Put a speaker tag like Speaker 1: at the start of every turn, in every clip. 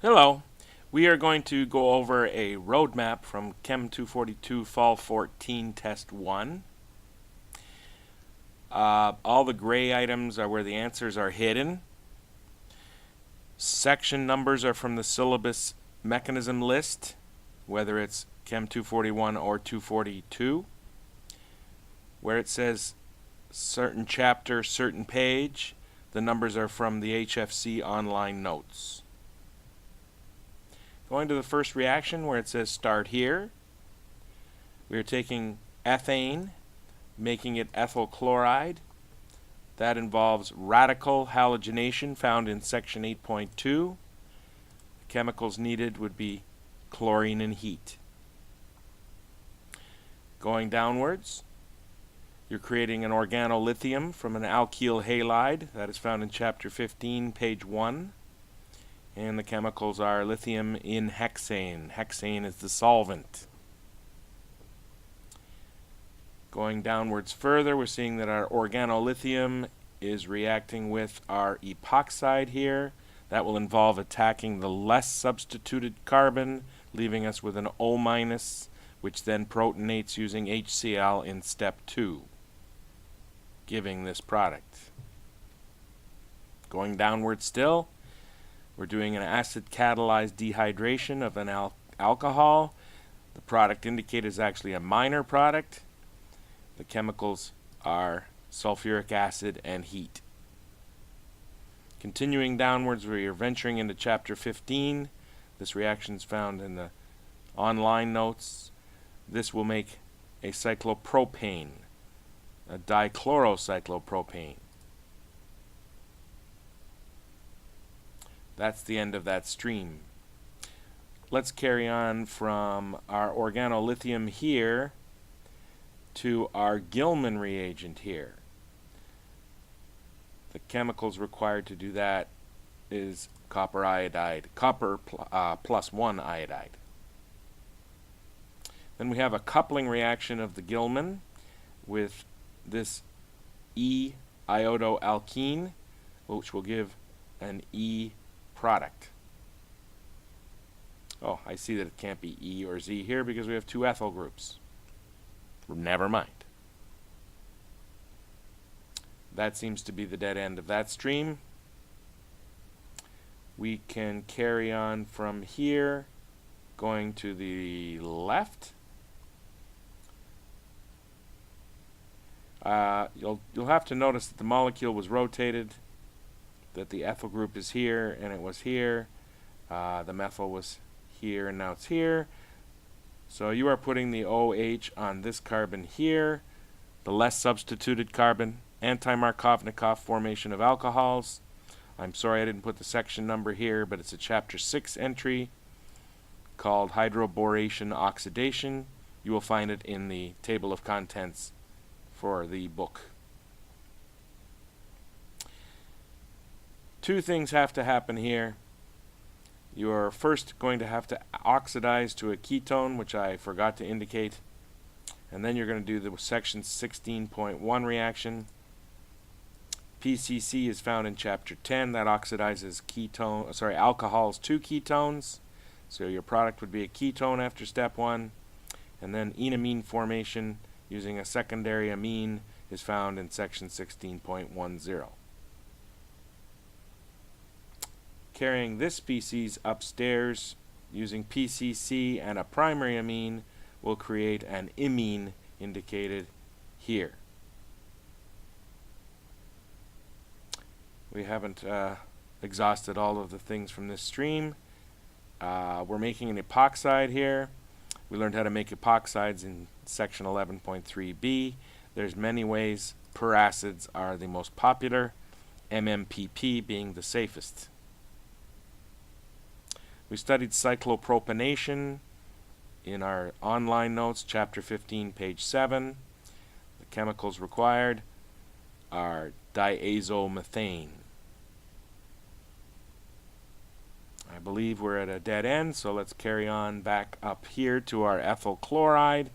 Speaker 1: Hello. We are going to go over a roadmap from Chem 242 Fall 14 Test 1. All the gray items are where the answers are hidden. Section numbers are from the syllabus mechanism list, whether it's Chem 241 or 242. Where it says certain chapter, certain page, the numbers are from the HFC online notes. Going to the first reaction where it says start here, we are taking ethane, making it ethyl chloride. That involves radical halogenation found in section 8.2. The chemicals needed would be chlorine and heat. Going downwards, you're creating an organolithium from an alkyl halide. That is found in chapter 15, page 1. And the chemicals are lithium in hexane. Hexane is the solvent. Going downwards further, we're seeing that our organolithium is reacting with our epoxide here. That will involve attacking the less substituted carbon, leaving us with an O-, which then protonates using HCl in step 2, giving this product. Going downward still, we're doing an acid-catalyzed dehydration of an alcohol. The product indicated is actually a minor product. The chemicals are sulfuric acid and heat. Continuing downwards, we are venturing into chapter 15. This reaction is found in the online notes. This will make a cyclopropane, a dichlorocyclopropane. That's the end of that stream. Let's carry on from our organolithium here to our Gilman reagent here. The chemicals required to do that is copper iodide, copper plus 1 iodide. Then we have a coupling reaction of the Gilman with this E-iodoalkene, which will give an E product. Oh, I see that it can't be E or Z here because we have two ethyl groups. Never mind. That seems to be the dead end of that stream. We can carry on from here, going to the left. You'll have to notice that the molecule was rotated, that the ethyl group is here and it was here. The methyl was here and now it's here. So you are putting the OH on this carbon here, the less substituted carbon, anti-Markovnikov formation of alcohols. I'm sorry I didn't put the section number here, but it's a chapter 6 entry called Hydroboration Oxidation. You will find it in the table of contents for the book. Two things have to happen here. You're first going to have to oxidize to a ketone, which I forgot to indicate, and then you're going to do the section 16.1 reaction. PCC is found in chapter 10. That oxidizes alcohols to ketones. So your product would be a ketone after step 1, and then enamine formation using a secondary amine is found in section 16.10. Carrying this species upstairs using PCC and a primary amine will create an imine indicated here. We haven't exhausted all of the things from this stream. We're making an epoxide here. We learned how to make epoxides in section 11.3b. There's many ways. Peracids are the most popular, MMPP being the safest. We studied cyclopropanation in our online notes, chapter 15, page 7. The chemicals required are diazomethane. I believe we're at a dead end, so let's carry on back up here to our ethyl chloride.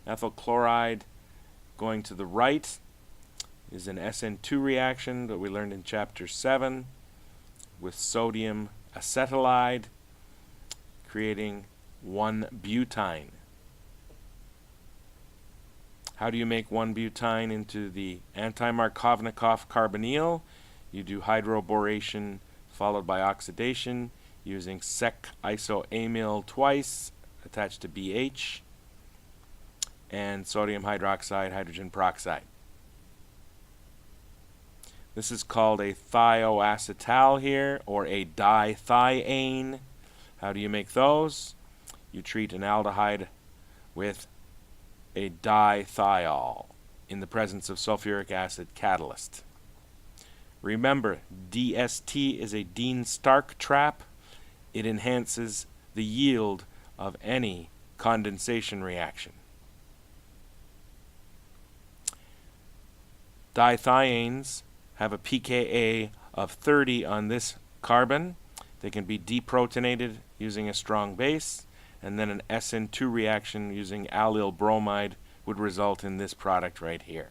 Speaker 1: Ethyl chloride going to the right is an SN2 reaction that we learned in chapter 7. with sodium acetylide, creating 1-butyne. How do you make 1-butyne into the anti-Markovnikov carbonyl? You do hydroboration followed by oxidation using sec isoamyl twice attached to BH and sodium hydroxide, hydrogen peroxide. This is called a thioacetal here, or a dithiane. How do you make those? You treat an aldehyde with a dithiol in the presence of sulfuric acid catalyst. Remember, DST is a Dean-Stark trap. It enhances the yield of any condensation reaction. Dithianes have a pKa of 30 on this carbon. They can be deprotonated using a strong base, and then an SN2 reaction using allyl bromide would result in this product right here.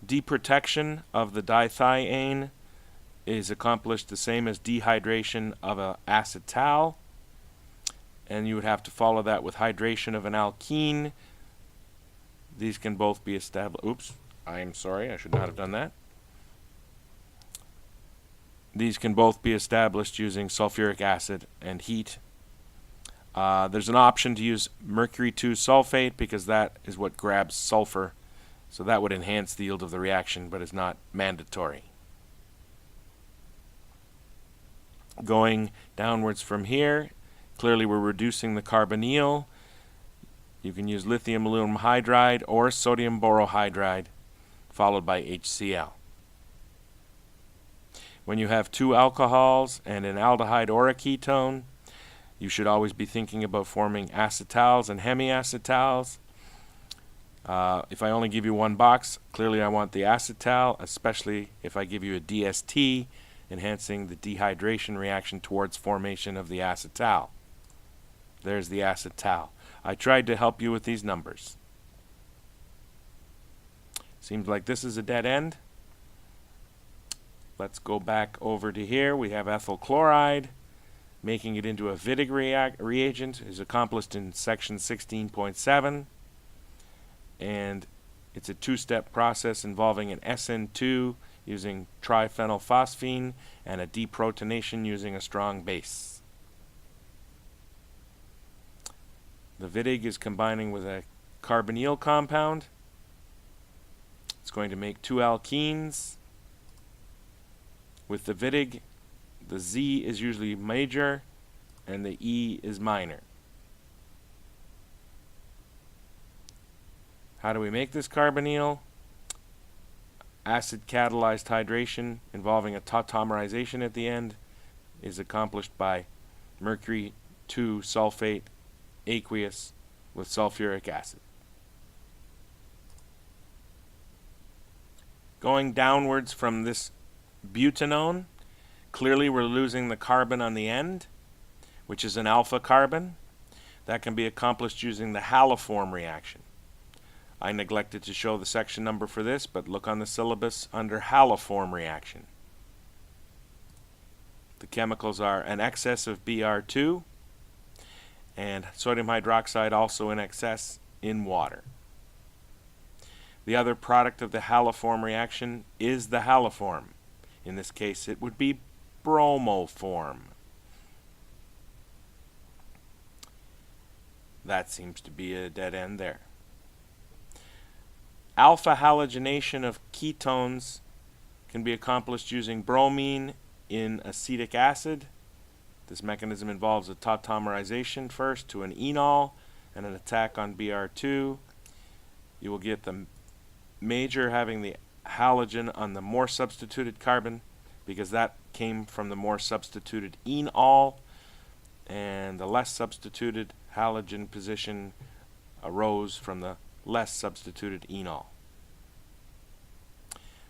Speaker 1: Deprotection of the dithiane is accomplished the same as dehydration of an acetal, and you would have to follow that with hydration of an alkene. These can both be established. Oops, I am sorry, I should not have done that. These can both be established using sulfuric acid and heat. There's an option to use mercury 2 sulfate because that is what grabs sulfur, so that would enhance the yield of the reaction, but is not mandatory. Going downwards from here, clearly we're reducing the carbonyl. You can use lithium aluminum hydride or sodium borohydride followed by HCl. When you have two alcohols and an aldehyde or a ketone, you should always be thinking about forming acetals and hemiacetals. If I only give you one box, clearly I want the acetal, especially if I give you a DST, enhancing the dehydration reaction towards formation of the acetal. There's the acetal. I tried to help you with these numbers. Seems like this is a dead end. Let's go back over to here. We have ethyl chloride. Making it into a Wittig reagent is accomplished in section 16.7. And it's a two-step process involving an SN2 using triphenylphosphine and a deprotonation using a strong base. The Wittig is combining with a carbonyl compound. It's going to make two alkenes. With the Wittig, the Z is usually major and the E is minor. How do we make this carbonyl? Acid catalyzed hydration involving a tautomerization at the end is accomplished by mercury 2 sulfate aqueous with sulfuric acid. Going downwards from this butanone, clearly we're losing the carbon on the end, which is an alpha carbon. That can be accomplished using the haloform reaction. I neglected to show the section number for this, but look on the syllabus under haloform reaction. The chemicals are an excess of Br2 and sodium hydroxide also in excess in water. The other product of the haloform reaction is the haloform. In this case, it would be bromoform. That seems to be a dead end there. Alpha halogenation of ketones can be accomplished using bromine in acetic acid. This mechanism involves a tautomerization first to an enol and an attack on Br2. You will get the major having the halogen on the more substituted carbon because that came from the more substituted enol, and the less substituted halogen position arose from the less substituted enol.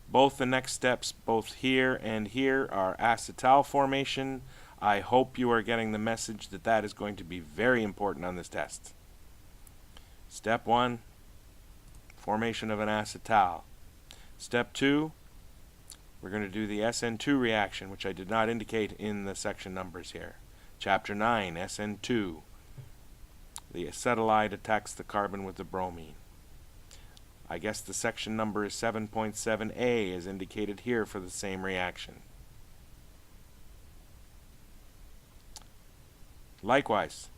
Speaker 1: Both the next steps, both here and here, are acetal formation. I hope you are getting the message that that is going to be very important on this test. Step 1, formation of an acetal. Step 2, we're going to do the SN2 reaction, which I did not indicate in the section numbers here. Chapter 9, SN2. The acetylide attacks the carbon with the bromine. I guess the section number is 7.7a as indicated here for the same reaction. Likewise,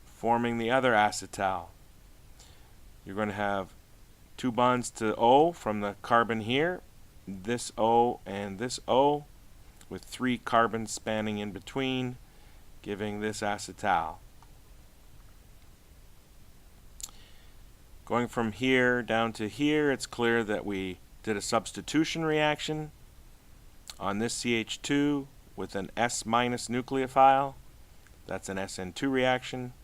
Speaker 1: forming the other acetal, you're going to have 2 bonds to O from the carbon here, this O and this O, with 3 carbons spanning in between, giving this acetal. Going from here down to here, it's clear that we did a substitution reaction on this CH2 with an S- nucleophile. That's an SN2 reaction,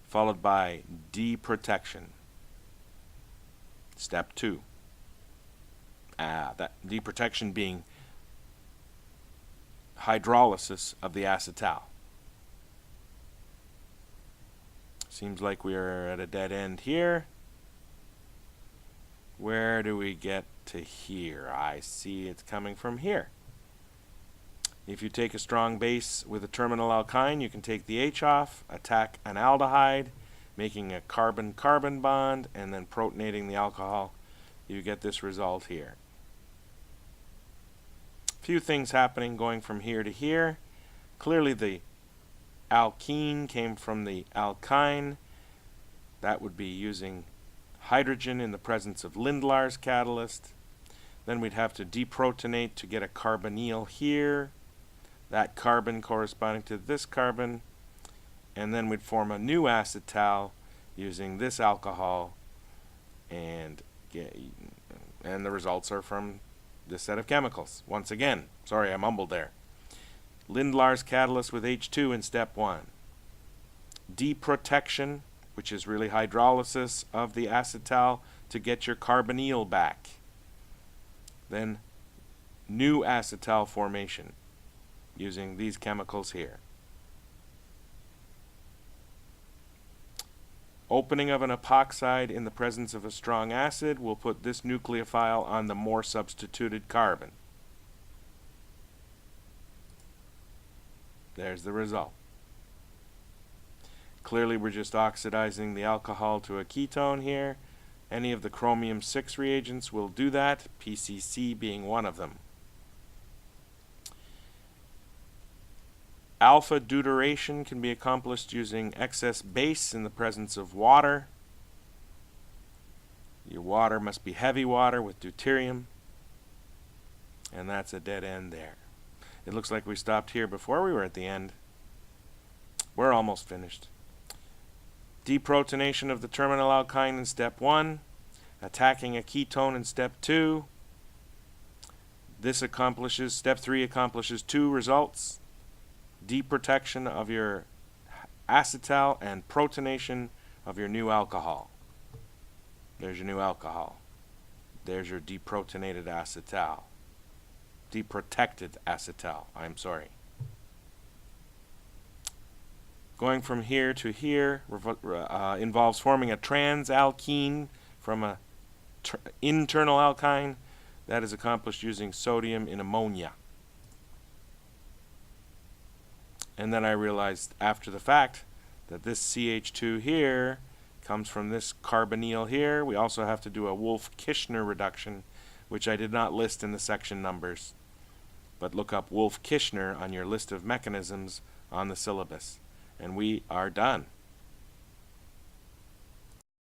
Speaker 1: followed by deprotection. Step 2. That deprotection being hydrolysis of the acetal. Seems like we are at a dead end here. Where do we get to here? I see it's coming from here. If you take a strong base with a terminal alkyne, you can take the H off, attack an aldehyde, making a carbon-carbon bond, and then protonating the alcohol. You get this result here. Few things happening going from here to here. Clearly the alkene came from the alkyne. That would be using hydrogen in the presence of Lindlar's catalyst. Then we'd have to deprotonate to get a carbonyl here. That carbon corresponding to this carbon, and then we'd form a new acetal using this alcohol, and the results are from this set of chemicals. Once again, sorry I mumbled there. Lindlar's catalyst with H2 in step 1. Deprotection, which is really hydrolysis of the acetal to get your carbonyl back. Then new acetal formation using these chemicals here. Opening of an epoxide in the presence of a strong acid will put this nucleophile on the more substituted carbon. There's the result. Clearly we're just oxidizing the alcohol to a ketone here. Any of the chromium-6 reagents will do that, PCC being one of them. Alpha deuteration can be accomplished using excess base in the presence of water. Your water must be heavy water with deuterium, and that's a dead end there. It looks like we stopped here before we were at the end. We're almost finished. Deprotonation of the terminal alkyne in step 1, attacking a ketone in step 2. This accomplishes, step 3 accomplishes 2 results. Deprotection of your acetal and protonation of your new alcohol. There's your new alcohol. There's your deprotonated acetal. Deprotected acetal, I'm sorry. Going from here to here involves forming a transalkene from an internal alkyne. That is accomplished using sodium in ammonia. And then I realized after the fact that this CH2 here comes from this carbonyl here. We also have to do a Wolff-Kishner reduction, which I did not list in the section numbers. But look up Wolff-Kishner on your list of mechanisms on the syllabus. And we are done.